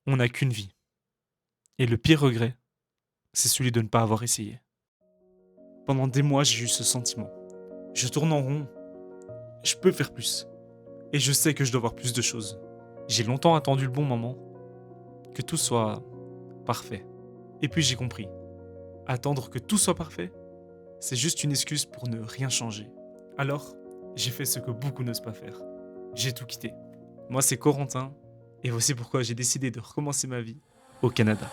On n'a qu'une vie. Et le pire regret, c'est celui de ne pas avoir essayé. Pendant des mois, j'ai eu ce sentiment. Je tourne en rond. Je peux faire plus. Et je sais que je dois voir plus de choses. J'ai longtemps attendu le bon moment. Que tout soit parfait. Et puis j'ai compris. Attendre que tout soit parfait, c'est juste une excuse pour ne rien changer. Alors, j'ai fait ce que beaucoup n'osent pas faire. J'ai tout quitté. Moi, c'est Corentin. Et voici pourquoi j'ai décidé de recommencer ma vie au Canada.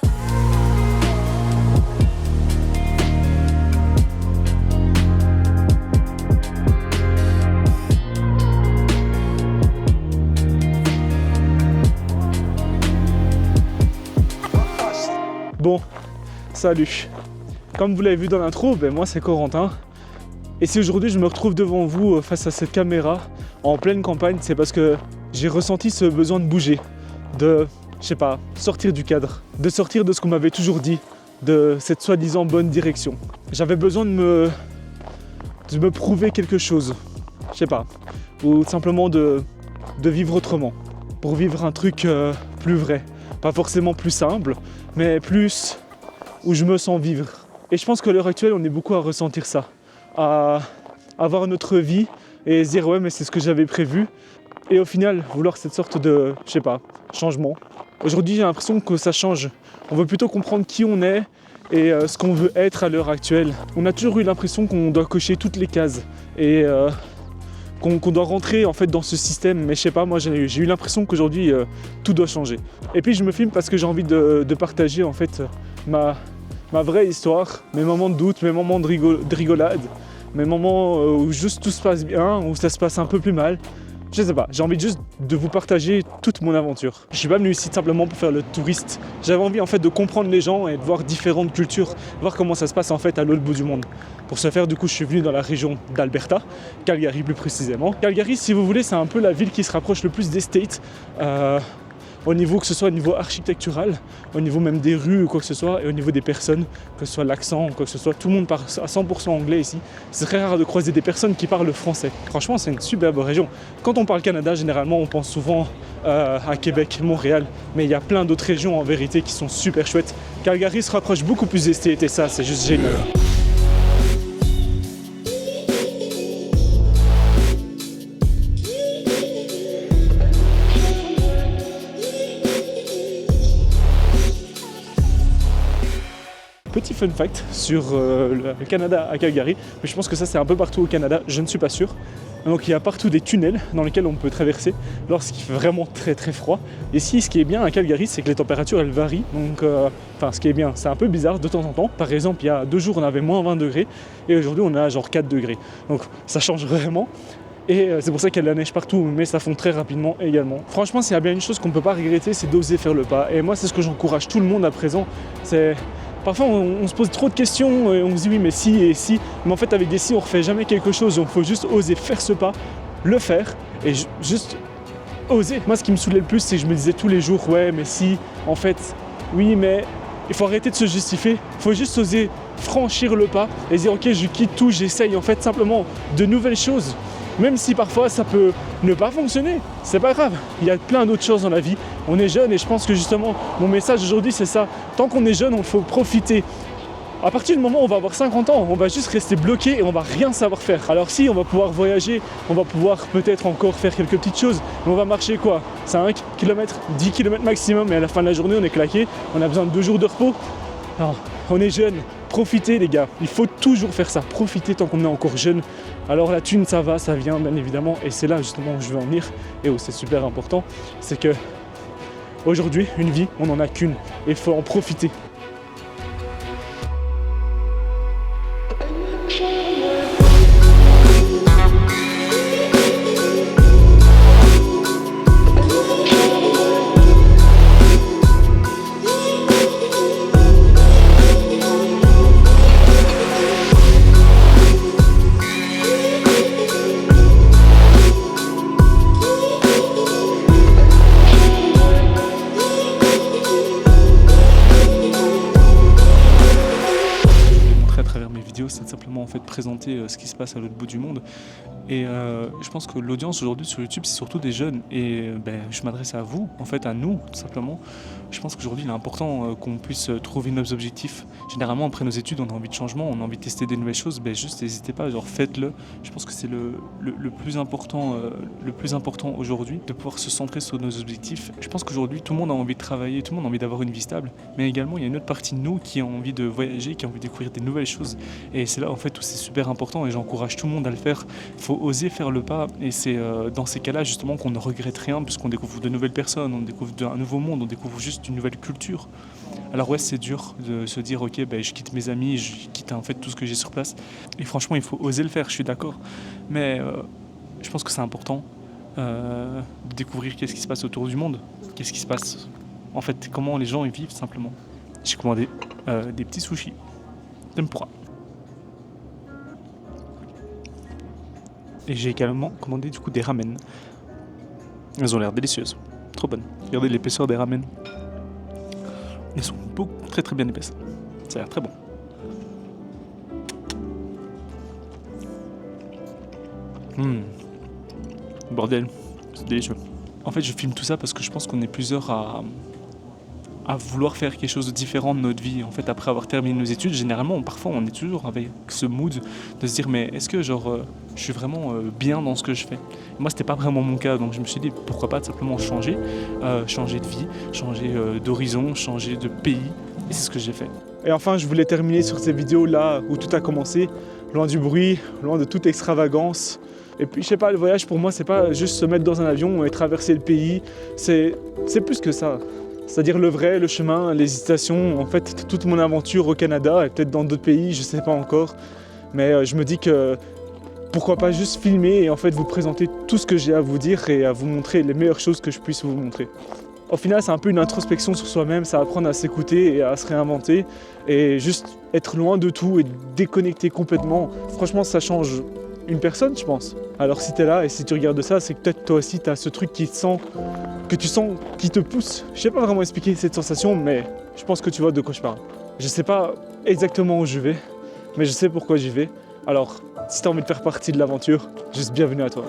Bon, salut. Comme vous l'avez vu dans l'intro, moi c'est Corentin. Et si aujourd'hui je me retrouve devant vous face à cette caméra en pleine campagne, c'est parce que j'ai ressenti ce besoin de bouger, de, sortir du cadre, de sortir de ce qu'on m'avait toujours dit, de cette soi-disant bonne direction. J'avais besoin de me prouver quelque chose, ou simplement de vivre autrement, pour vivre un truc plus vrai. Pas forcément plus simple, mais plus où je me sens vivre. Et je pense qu'à l'heure actuelle, on est beaucoup à ressentir ça, à avoir notre vie et se dire ouais mais c'est ce que j'avais prévu. Et au final, vouloir cette sorte de, changement. Aujourd'hui, j'ai l'impression que ça change. On veut plutôt comprendre qui on est et ce qu'on veut être à l'heure actuelle. On a toujours eu l'impression qu'on doit cocher toutes les cases et qu'on doit rentrer en fait dans ce système, mais moi j'ai eu l'impression qu'aujourd'hui tout doit changer. Et puis je me filme parce que j'ai envie de partager en fait ma vraie histoire, mes moments de doute, mes moments de rigolade, mes moments où juste tout se passe bien, où ça se passe un peu plus mal. J'ai envie juste de vous partager toute mon aventure. Je suis pas venu ici simplement pour faire le touriste. J'avais envie en fait de comprendre les gens et de voir différentes cultures, voir comment ça se passe en fait à l'autre bout du monde. Pour ce faire, du coup, je suis venu dans la région d'Alberta, Calgary plus précisément. Calgary, si vous voulez, c'est un peu la ville qui se rapproche le plus des States. Au niveau, que ce soit au niveau architectural, au niveau même des rues ou quoi que ce soit, et au niveau des personnes, que ce soit l'accent ou quoi que ce soit, tout le monde parle à 100% anglais ici. C'est très rare de croiser des personnes qui parlent français. Franchement, c'est une superbe région. Quand on parle Canada, généralement, on pense souvent à Québec, Montréal, mais il y a plein d'autres régions en vérité qui sont super chouettes. Calgary se rapproche beaucoup plus des States et ça, c'est juste génial. Petit fun fact sur le Canada à Calgary, mais je pense que ça c'est un peu partout au Canada, je ne suis pas sûr. Donc il y a partout des tunnels dans lesquels on peut traverser lorsqu'il fait vraiment très très froid. Ici, ce qui est bien à Calgary, c'est que les températures elles varient. Donc, ce qui est bien, c'est un peu bizarre de temps en temps. Par exemple, il y a 2 jours on avait moins 20 degrés et aujourd'hui on a genre 4 degrés. Donc ça change vraiment. Et c'est pour ça qu'il y a de la neige partout, mais ça fond très rapidement également. Franchement, s'il y a bien une chose qu'on ne peut pas regretter, c'est d'oser faire le pas. Et moi, c'est ce que j'encourage tout le monde à présent. Parfois on se pose trop de questions et on se dit oui mais si et si, mais en fait avec des si on refait jamais quelque chose, donc il faut juste oser faire ce pas, le faire et juste oser. Moi ce qui me saoulait le plus c'est que je me disais tous les jours ouais mais si, en fait oui mais il faut arrêter de se justifier, il faut juste oser franchir le pas et dire ok je quitte tout, j'essaye en fait simplement de nouvelles choses. Même si parfois ça peut ne pas fonctionner, c'est pas grave, il y a plein d'autres choses dans la vie. On est jeune et je pense que justement mon message aujourd'hui c'est ça. Tant qu'on est jeune, il faut profiter. À partir du moment où on va avoir 50 ans, on va juste rester bloqué et on va rien savoir faire. Alors si, on va pouvoir voyager, on va pouvoir peut-être encore faire quelques petites choses, mais on va marcher quoi 5 km, 10 km maximum et à la fin de la journée on est claqué, on a besoin de 2 jours de repos. Non, on est jeune, profitez les gars, il faut toujours faire ça, profitez tant qu'on est encore jeune. Alors la thune ça va, ça vient bien évidemment et c'est là justement où je veux en venir et où c'est super important, c'est que aujourd'hui une vie on n'en a qu'une et il faut en profiter. c'est de simplement en fait présenter ce qui se passe à l'autre bout du monde. Et je pense que l'audience aujourd'hui sur YouTube, c'est surtout des jeunes. Et je m'adresse à vous, en fait à nous, tout simplement. Je pense qu'aujourd'hui, il est important qu'on puisse trouver nos objectifs. Généralement, après nos études, on a envie de changement, on a envie de tester des nouvelles choses. Juste n'hésitez pas, genre faites-le. Je pense que c'est le plus important aujourd'hui, de pouvoir se centrer sur nos objectifs. Je pense qu'aujourd'hui, tout le monde a envie de travailler, tout le monde a envie d'avoir une vie stable. Mais également, il y a une autre partie de nous qui a envie de voyager, qui a envie de découvrir des nouvelles choses. Et c'est là, en fait, où c'est super important et j'encourage tout le monde à le faire. Il faut oser faire le pas et c'est dans ces cas-là, justement, qu'on ne regrette rien puisqu'on découvre de nouvelles personnes, on découvre un nouveau monde, on découvre juste une nouvelle culture. Alors ouais, c'est dur de se dire ok, je quitte mes amis, je quitte en fait tout ce que j'ai sur place. Et franchement, il faut oser le faire, je suis d'accord. Mais je pense que c'est important de découvrir qu'est-ce qui se passe autour du monde, qu'est-ce qui se passe, en fait, comment les gens y vivent simplement. J'ai commandé des petits sushis tempura. Et j'ai également commandé du coup des ramen. Elles ont l'air délicieuses, trop bonnes. Regardez l'épaisseur des ramen. Elles sont très très bien épaisses. Ça a l'air très bon. Bordel, c'est délicieux. En fait, je filme tout ça parce que je pense qu'on est plusieurs à vouloir faire quelque chose de différent de notre vie. En fait, après avoir terminé nos études, généralement, parfois, on est toujours avec ce mood de se dire mais est-ce que je suis vraiment bien dans ce que je fais? Et moi, c'était pas vraiment mon cas, donc je me suis dit pourquoi pas simplement changer de vie, changer d'horizon, changer de pays, et c'est ce que j'ai fait. Et enfin, je voulais terminer sur ces vidéos là où tout a commencé, loin du bruit, loin de toute extravagance. Et puis, je sais pas, le voyage pour moi, c'est pas juste se mettre dans un avion et traverser le pays, c'est plus que ça. C'est-à-dire le vrai, le chemin, les hésitations, en fait toute mon aventure au Canada et peut-être dans d'autres pays, je sais pas encore. Mais je me dis que pourquoi pas juste filmer et en fait vous présenter tout ce que j'ai à vous dire et à vous montrer les meilleures choses que je puisse vous montrer. Au final, c'est un peu une introspection sur soi-même, ça apprendre à s'écouter et à se réinventer et juste être loin de tout et déconnecter complètement. Franchement, ça change une personne, je pense. Alors si t'es là et si tu regardes ça, c'est que peut-être toi aussi t'as ce truc que tu sens qui te pousse. Je sais pas vraiment expliquer cette sensation, mais je pense que tu vois de quoi je parle. Je sais pas exactement où je vais, mais je sais pourquoi j'y vais. Alors, si t'as envie de faire partie de l'aventure, juste bienvenue à toi.